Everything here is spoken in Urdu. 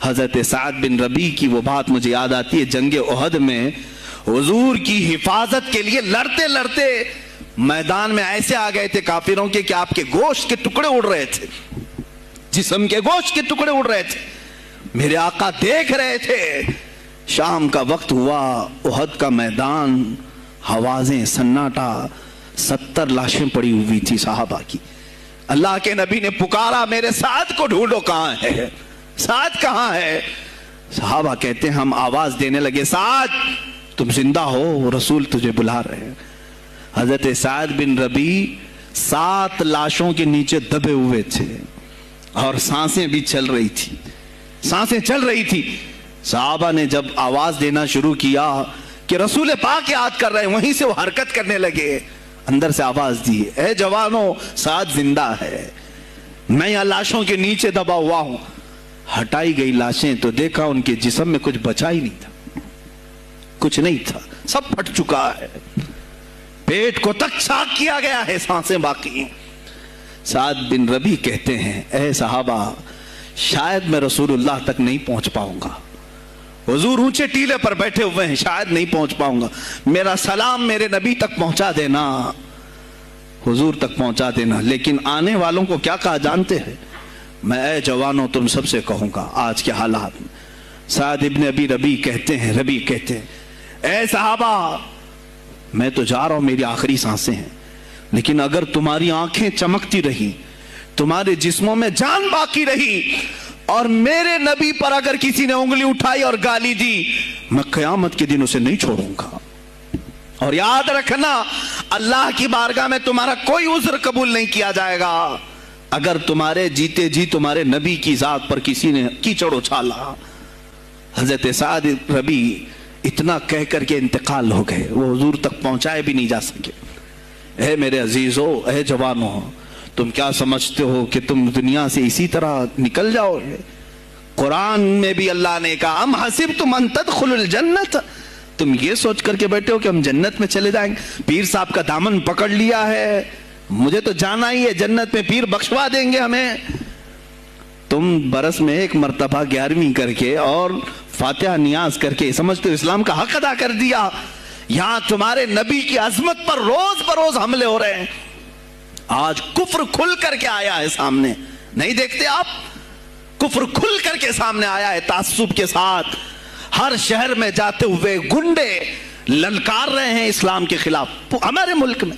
حضرت سعد بن ربیع کی وہ بات مجھے یاد آتی ہے، جنگ احد میں حضور کی حفاظت کے لیے لڑتے لڑتے میدان میں ایسے آ گئے تھے کافروں کے کہ آپ کے گوشت کے ٹکڑے اڑ رہے تھے، جسم کے گوشت کے ٹکڑے اڑ رہے تھے۔ میرے آقا دیکھ رہے تھے، شام کا وقت ہوا، احد کا میدان، آوازیں، سناٹا، 70 لاشیں پڑی ہوئی تھی صحابہ کی۔ اللہ کے نبی نے پکارا، میرے سعد کو ڈھونڈو، کہاں ہے سعد، کہاں ہے؟ صحابہ کہتے ہیں ہم آواز دینے لگے، سعد تم زندہ ہو، رسول تجھے بلا رہے ہیں۔ حضرت سعد بن ربیع 7 لاشوں کے نیچے دبے ہوئے تھے اور سانسیں بھی چل رہی تھی، سانسیں چل رہی تھی۔ صحابہ نے جب آواز دینا شروع کیا کہ رسول پاک یاد کر رہے ہیں، وہیں سے وہ حرکت کرنے لگے، اندر سے آواز دی، اے جوانوں سعد زندہ ہے، میں یہاں لاشوں کے نیچے دبا ہوا ہوں۔ ہٹائی گئی لاشیں تو دیکھا ان کے جسم میں کچھ بچا ہی نہیں تھا، کچھ نہیں تھا، سب پھٹ چکا ہے، پیٹ کو تک چاک کیا گیا ہے، سانسیں باقی۔ سعد بن ربیع کہتے ہیں، اے صحابہ شاید میں رسول اللہ تک نہیں پہنچ پاؤں گا، حضور اونچے ٹیلے پر بیٹھے ہوئے ہیں، شاید نہیں پہنچ پاؤں گا، میرا سلام میرے نبی تک پہنچا دینا، حضور تک پہنچا دینا۔ لیکن آنے والوں کو کیا کہا جانتے ہیں؟ میں اے جوانوں تم سب سے کہوں گا آج کے حالات میں۔ سعد ابن ابی ربیع کہتے ہیں، اے صحابہ میں تو جا رہا ہوں، میری آخری سانسیں ہیں، لیکن اگر تمہاری آنکھیں چمکتی رہی، تمہارے جسموں میں جان باقی رہی، اور میرے نبی پر اگر کسی نے انگلی اٹھائی اور گالی دی، میں قیامت کے دن اسے نہیں چھوڑوں گا۔ اور یاد رکھنا اللہ کی بارگاہ میں تمہارا کوئی عذر قبول نہیں کیا جائے گا اگر تمہارے جیتے جی تمہارے نبی کی ذات پر کسی نے کیچڑ اچھالا۔ حضرت سعد ربیع اتنا کہہ کر کے انتقال ہو گئے، وہ حضور تک پہنچائے بھی نہیں جا سکے۔ اے میرے عزیزو، اے جوانو، تم کیا سمجھتے ہو کہ تم دنیا سے اسی طرح نکل جاؤ گے؟ قرآن میں بھی اللہ نے کہا، ام حسبتم ان تدخلوا الجنت، تم یہ سوچ کر کے بیٹھے ہو کہ ہم جنت میں چلے جائیں گے؟ پیر صاحب کا دامن پکڑ لیا ہے، مجھے تو جانا ہی ہے جنت میں، پیر بخشوا دیں گے ہمیں۔ تم برس میں ایک مرتبہ 11ویں کر کے اور فاتحہ نیاز کر کے سمجھتے ہو اسلام کا حق ادا کر دیا؟ یہاں تمہارے نبی کی عظمت پر روز بروز حملے ہو رہے ہیں۔ آج کفر کھل کر کے آیا ہے سامنے، نہیں دیکھتے آپ؟ کفر کھل کر کے سامنے آیا ہے، تعصب کے ساتھ ہر شہر میں جاتے ہوئے گنڈے للکار رہے ہیں اسلام کے خلاف۔ ہمارے ملک میں